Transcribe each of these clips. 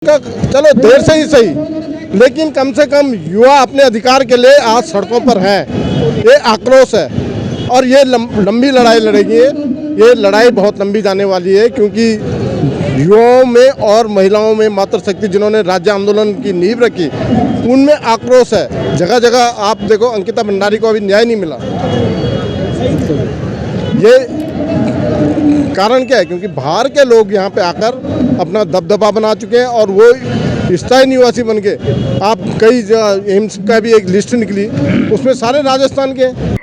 चलो देर से ही सही, लेकिन कम से कम युवा अपने अधिकार के लिए आज सड़कों पर हैं। ये आक्रोश है और ये लंबी लड़ाई लड़ेगी। ये लड़ाई बहुत लंबी जाने वाली है, क्योंकि युवाओं में और महिलाओं में मातृशक्ति जिन्होंने राज्य आंदोलन की नींव रखी, उनमें आक्रोश है। जगह जगह आप देखो, अंकिता भंडारी को अभी न्याय नहीं मिला। ये कारण क्या है? क्योंकि बाहर के लोग यहाँ पे आकर अपना दबदबा बना चुके हैं और वो स्थायी निवासी बन के, आप कई एम्स का भी एक लिस्ट निकली, उसमें सारे राजस्थान के।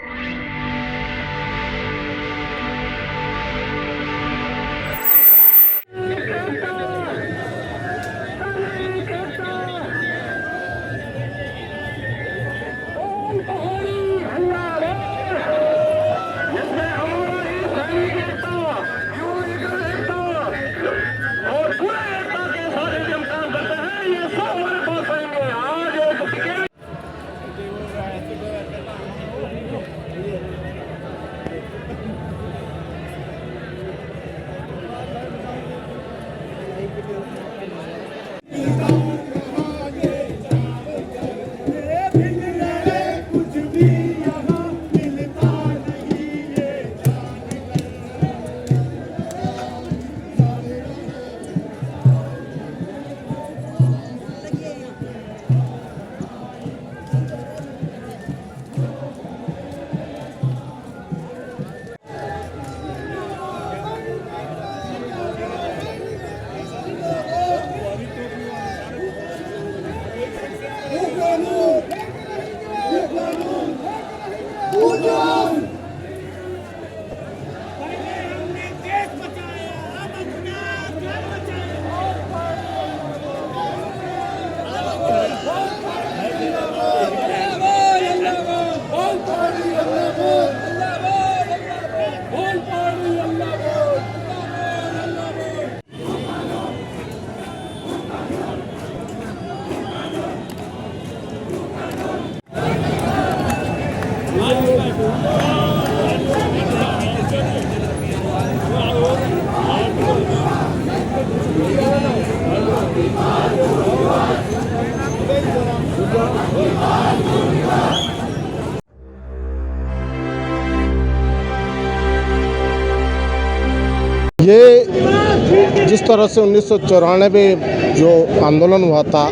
ये जिस तरह से 1994 में जो आंदोलन हुआ था,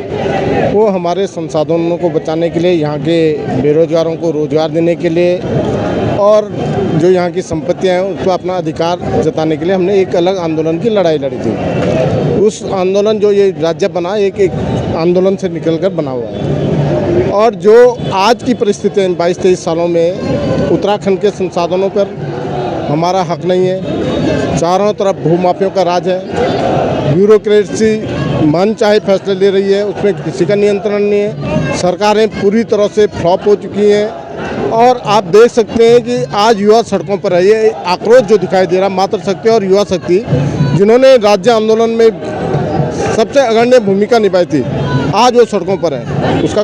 वो हमारे संसाधनों को बचाने के लिए, यहाँ के बेरोजगारों को रोजगार देने के लिए और जो यहाँ की संपत्तियाँ हैं उस पर अपना अधिकार जताने के लिए हमने एक अलग आंदोलन की लड़ाई लड़ी थी। उस आंदोलन जो ये राज्य बना, एक आंदोलन से निकलकर बना हुआ है। और जो आज की परिस्थितियाँ 22-23 सालों में उत्तराखंड के संसाधनों पर हमारा हक नहीं है। चारों तरफ भूमाफियों का राज है। ब्यूरोक्रेसी मन चाहे फैसले ले रही है, उसमें किसी का नियंत्रण नहीं है। सरकारें पूरी तरह से फ्लॉप हो चुकी हैं और आप देख सकते हैं कि आज युवा सड़कों पर है। ये आक्रोश जो दिखाई दे रहा, मातृशक्ति और युवा शक्ति जिन्होंने राज्य आंदोलन में सबसे अग्रणी भूमिका निभाई थी, आज वो सड़कों पर है। उसका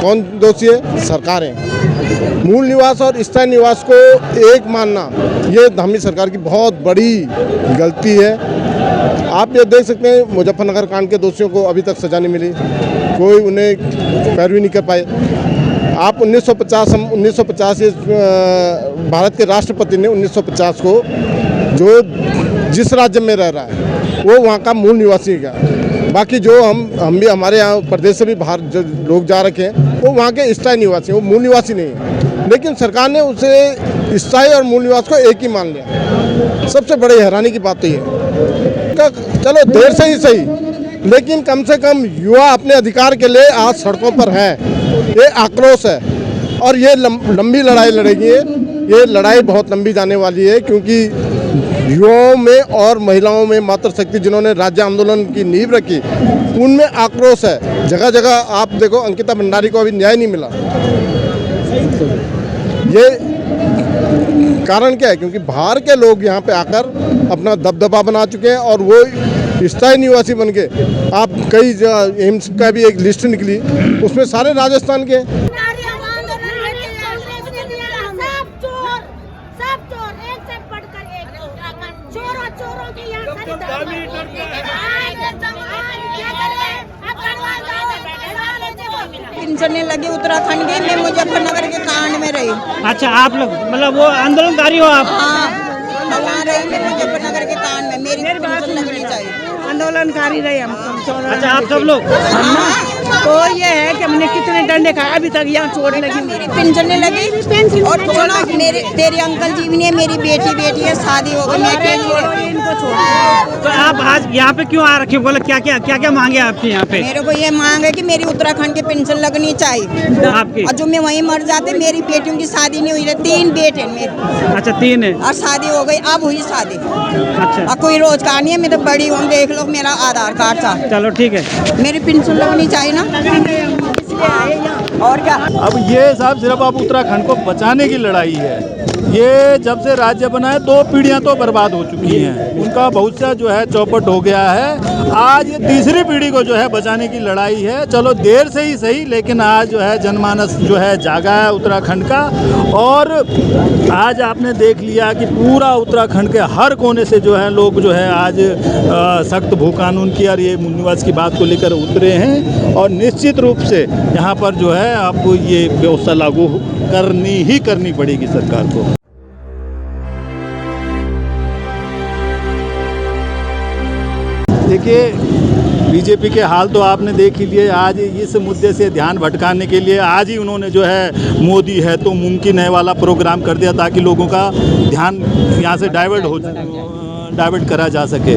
कौन दोषी है? सरकारें। मूल निवास और स्थायी निवास को एक मानना, ये धामी सरकार की बहुत बड़ी गलती है। आप ये देख सकते हैं, मुजफ्फरनगर कांड के दोषियों को अभी तक सजा नहीं मिली, कोई उन्हें पैरवी नहीं कर पाए। आप 1950 भारत के राष्ट्रपति ने 1950 को जो जिस राज्य में रह रहा है वो वहाँ का मूल निवासी है। बाकी जो हम भी, हमारे यहाँ प्रदेश से भी बाहर जो लोग जा रखे हैं, वो वहाँ के स्थायी निवासी, वो मूल निवासी नहीं है। लेकिन सरकार ने उसे स्थायी और मूल निवास को एक ही मान लिया। सबसे बड़ी हैरानी की बात तो ये है। चलो देर से ही सही, लेकिन कम से कम युवा अपने अधिकार के लिए आज सड़कों पर हैं। ये आक्रोश है और ये लंबी लड़ाई लड़ेगी। ये लड़ाई बहुत लंबी जाने वाली है, क्योंकि युवाओं में और महिलाओं में मातृशक्ति जिन्होंने राज्य आंदोलन की नींव रखी, उनमें आक्रोश है। जगह जगह आप देखो, अंकिता भंडारी को अभी न्याय नहीं मिला। ये कारण क्या है? क्योंकि बाहर के लोग यहाँ पे आकर अपना दबदबा बना चुके हैं और वो स्थायी निवासी बन के, आप कई एम्स का भी एक लिस्ट निकली, उसमें सारे राजस्थान के। चोरों की यहाँ पेंशन नहीं लगी उत्तराखंड की, मैं मुजफ्फरनगर के कांड में रही। अच्छा, आप लोग मतलब वो आंदोलनकारी हो आप? हाँ, वहाँ रही मैं मुजफ्फरनगर के कांड में, मेरी पेंशन लगनी चाहिए। आंदोलनकारी रहे हम। अच्छा, आप सब लोग? तो ये है कि हमने कितने डंडे खाए, अभी तक यहाँ चोट लगी। मेरी पेंशन नहीं लगी और छोड़ो तेरे अंकल जी भी नहीं, मेरी बेटी है, शादी हो गई, मैं अकेली रहती हूँ। इनको छोड़। तो आप आज यहाँ पे क्यों आ रखे हो? बोले क्या मांगे आपके यहाँ पे? मेरे को ये मांग है कि मेरी उत्तराखंड की पेंशन लगनी चाहिए आपकी? और जो मैं वहीं मर जाते, मेरी बेटियों की शादी नहीं हुई है, 3 बेटे हैं मेरे। अच्छा, 3 है और शादी हो गई, अब हुई शादी। अच्छा, और कोई रोजगार नहीं है, मैं तो बड़ी हूँ, देख लो मेरा आधार कार्ड था। चलो ठीक है। मेरी पेंशन लगनी चाहिए ना, और क्या। अब ये साहब सिर्फ अब उत्तराखंड को बचाने की लड़ाई है। ये जब से राज्य बना है 2 पीढ़ियां तो बर्बाद हो चुकी हैं, उनका भविष्य जो है चौपट हो गया है। आज ये तीसरी पीढ़ी को जो है बचाने की लड़ाई है। चलो देर से ही सही, लेकिन आज जो है जनमानस जो है जागा है उत्तराखंड का। और आज आपने देख लिया कि पूरा उत्तराखंड के हर कोने से जो है लोग जो है आज सख्त भू कानून की और ये मूल निवास की बात को लेकर उतरे हैं। और निश्चित रूप से यहाँ पर जो है आपको ये व्यवस्था लागू करनी पड़ेगी सरकार को। देखिए, बीजेपी के हाल तो आपने देख ही लिए। आज इस मुद्दे से ध्यान भटकाने के लिए आज ही उन्होंने जो है मोदी है तो मुमकिन है वाला प्रोग्राम कर दिया, ताकि लोगों का ध्यान यहाँ से डाइवर्ट करा जा सके।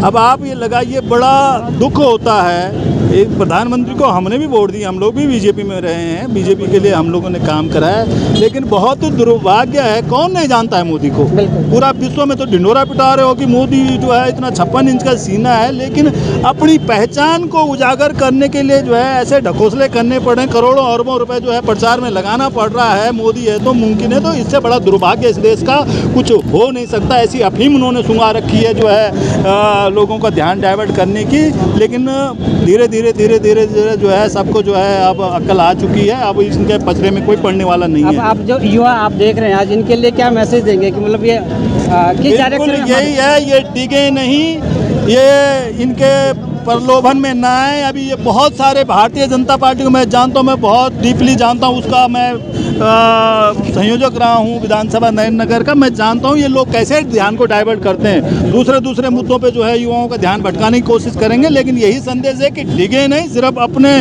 अब आप ये लगाइए, बड़ा दुख होता है। एक प्रधानमंत्री को हमने भी वोट दी, हम लोग भी बीजेपी में रहे हैं, बीजेपी के लिए हम लोगों ने काम करा है, लेकिन बहुत दुर्भाग्य है, कौन नहीं जानता है मोदी को। पूरा विश्व में तो ढिंढोरा पिटा रहे हो कि मोदी जो है इतना 56 इंच का सीना है, लेकिन अपनी पहचान को उजागर करने के लिए जो है ऐसे ढकोसले करने पड़े, करोड़ों अरबों रुपए जो है प्रचार में लगाना पड़ रहा है। मोदी है तो मुमकिन है, तो इससे बड़ा दुर्भाग्य इस देश का कुछ हो नहीं सकता। ऐसी अफीम उन्होंने सुंघा रखी है जो है लोगों का ध्यान डाइवर्ट करने की, लेकिन धीरे धीरे जो है सबको जो है अब अक्ल आ चुकी है। अब इनके पचड़े में कोई पड़ने वाला नहीं है। अब आप जो युवा आप देख रहे हैं आज, इनके लिए क्या मैसेज देंगे कि मतलब ये किस डायरेक्शन में? यही है, ये टिके नहीं, ये इनके प्रलोभन में ना आए। अभी ये बहुत सारे भारतीय जनता पार्टी को मैं जानता हूँ, मैं बहुत डीपली जानता हूँ, उसका मैं संयोजक रहा हूँ विधानसभा नयन नगर का। मैं जानता हूँ ये लोग कैसे ध्यान को डाइवर्ट करते हैं, दूसरे मुद्दों पे जो है युवाओं का ध्यान भटकाने की कोशिश करेंगे। लेकिन यही संदेश है कि डिगे नहीं, सिर्फ अपने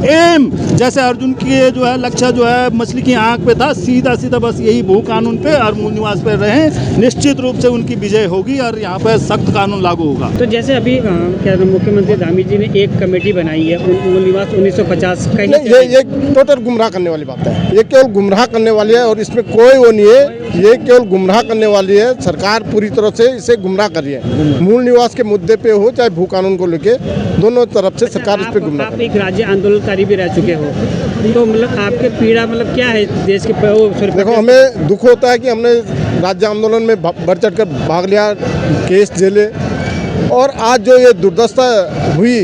एम, जैसे अर्जुन की जो है लक्ष्य जो है मछली की आंख पे था, सीधा बस यही भू कानून पे और मूल निवास पे रहें। निश्चित रूप से उनकी विजय होगी और यहाँ पे सख्त कानून लागू होगा। तो जैसे अभी क्या मुख्यमंत्री धामी जी ने एक कमेटी बनाई है मूल निवास 1950 का, ये टोटल गुमराह करने वाली बात है। ये केवल गुमराह करने वाली है और इसमें कोई वो नहीं है, ये केवल गुमराह करने वाली है। सरकार पूरी तरह से इसे गुमराह कर रही है। मूल निवास के मुद्दे पे हो चाहे भू कानून को लेके, दोनों तरफ से सरकार इस पे गुमराह कर रही है। आप एक राज्य आंदोलनकारी भी रह चुके हो, तो मतलब आपके पीड़ा मतलब क्या है देश के? देखो, हमें दुख होता है कि हमने राज्य आंदोलन में बढ़ चढ़ कर भाग लिया, केस झेले, और आज जो ये दुर्दशा हुई,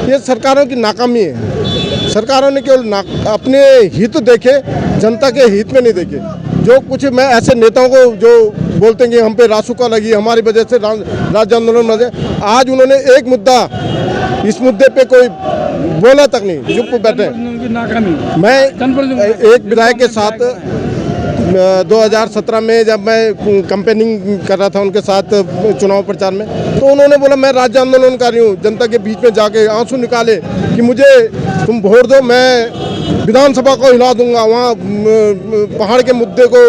ये सरकारों की नाकामी है। सरकारों ने केवल अपने हित देखे, जनता के हित में नहीं देखे। जो कुछ मैं ऐसे नेताओं को जो बोलते हैं कि हम पे रासुका लगी, हमारी वजह से राज्य आंदोलन में, आज उन्होंने एक मुद्दा, इस मुद्दे पे कोई बोला तक नहीं, चुप बैठे। मैं एक विधायक के साथ 2017 में जब मैं कैंपेनिंग कर रहा था उनके साथ चुनाव प्रचार में, तो उन्होंने बोला मैं राज्य आंदोलनकारी हूँ, जनता के बीच में जाके आंसू निकाले कि मुझे तुम वोट दो, मैं विधानसभा को हिला दूंगा, वहाँ पहाड़ के मुद्दे को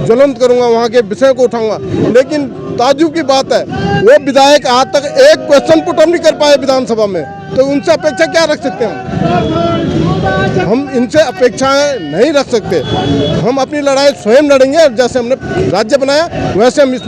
ज्वलंत करूंगा, वहाँ के विषय को उठाऊंगा। लेकिन ताज्जुब की बात है, वो विधायक आज तक एक क्वेश्चन पुट नहीं कर पाए विधानसभा में, तो उनसे अपेक्षा क्या रख सकते हैं हम इनसे अपेक्षाएं नहीं रख सकते। हम अपनी लड़ाई स्वयं लड़ेंगे, और जैसे हमने राज्य बनाया वैसे हम इस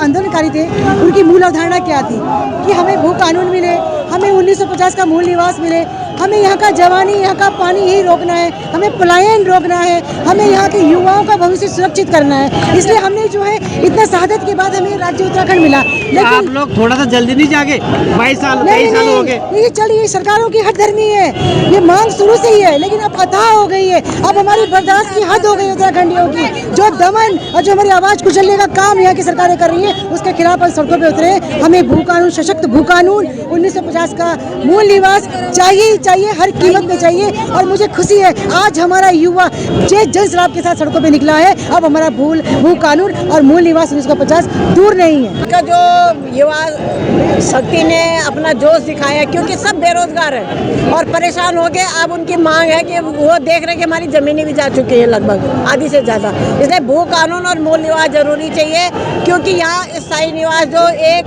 आंदोलनकारी थे उनकी मूल अवधारणा क्या थी कि हमें भू कानून मिले, हमें 1950 का मूल निवास मिले, हमें यहाँ का जवानी, यहाँ का पानी ही रोकना है, हमें पलायन रोकना है, हमें यहाँ के युवाओं का भविष्य सुरक्षित करना है। इसलिए हमने जो है इतना शहादत के बाद हमें राज्य उत्तराखंड मिला। लेकिन आप लोग थोड़ा सा जल्दी नहीं जागे, 22 साल 23 साल हो गए। ये चलिए सरकारों की हठधर्मी है, ये मांग शुरू से ही है लेकिन अब अथाह हो गई है। अब हमारी बर्दाश्त की हद हो गई उत्तराखंडियों की। जो दमन और जो हमारी आवाज कुचलने का काम यहाँ की सरकारें कर रही है उसके खिलाफ हम सड़कों पे उतरे। हमें भू कानून, सशक्त भू कानून, 1950 का मूल निवास चाहिए, हर कीमत में चाहिए। और मुझे खुशी है आज हमारा युवा जन शराब के साथ सड़कों पे निकला है। अब हमारा भू कानून और मूल निवास 1950 दूर नहीं है। का जो युवा शक्ति ने अपना जोश दिखाया क्योंकि सब बेरोजगार है और परेशान हो गए। अब उनकी मांग है कि वो देख रहे कि हमारी जमीनें भी जा चुकी है लगभग आधी से ज़्यादा, इसलिए भू कानून और मूल निवास जरूरी चाहिए। क्योंकि यहाँ स्थायी निवास जो एक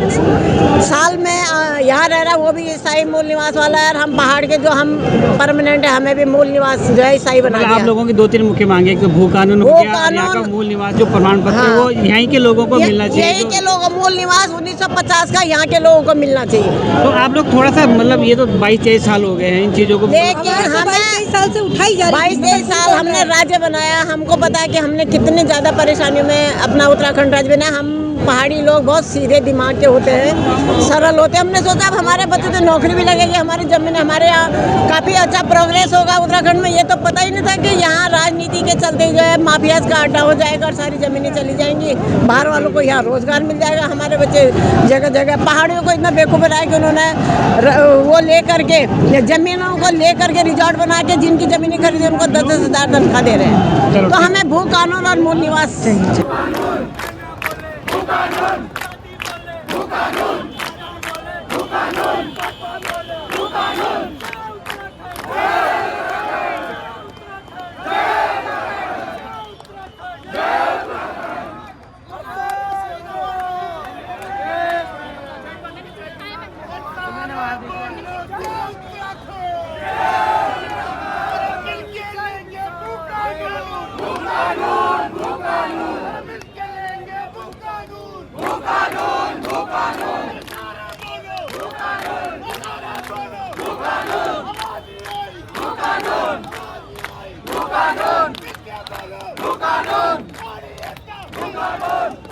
साल में यहाँ रह रहा वो भी स्थायी मूल निवास वाला है और हम पहाड़ के जो हम परमानेंट है हमें भी मूल निवास जो है स्थायी बना दिया। आप लोगों की 2-3 मुख्य मांगे कि भू कानून हो गया, यहाँ का मूल निवास जो प्रमाण पत्र है वो यहीं के लोगों को मिलना चाहिए। यहीं के लोगों मूल निवास 1950 का यहाँ के लोगों को मिलना चाहिए। तो आप लोग थोड़ा सा मतलब ये तो 22-23 साल हो गए हैं इन चीज़ों को, लेकिन हमें 22 साल से उठाई जा रही है। 22-23 साल हमने राज्य बनाया, हमको पता है कि हमने कितने ज़्यादा परेशानियों में अपना उत्तराखंड राज्य बनाया। हम पहाड़ी लोग बहुत सीधे दिमाग के होते हैं, सरल होते हैं। हमने सोचा अब हमारे बच्चे तो नौकरी भी लगेगी, हमारी जमीन हमारे यहाँ काफ़ी अच्छा प्रोग्रेस होगा उत्तराखंड में। ये तो पता ही नहीं था कि यहाँ राजनीति के चलते जो है माफियाज का अड्डा हो जाएगा और सारी ज़मीनें चली जाएंगी, बाहर वालों को यहाँ रोजगार मिल जाएगा। हमारे बच्चे जगह जगह पहाड़ियों को इतना बेवकूफ़ बनाया कि उन्होंने वो ले करके ज़मीनों को ले करके रिजॉर्ट बना के जिनकी ज़मीनें खरीदी उनको 10-10 हज़ार तनख्वाह दे रहे हैं। तो हमें भू कानून और मूल निवास चाहिए। Bukanun!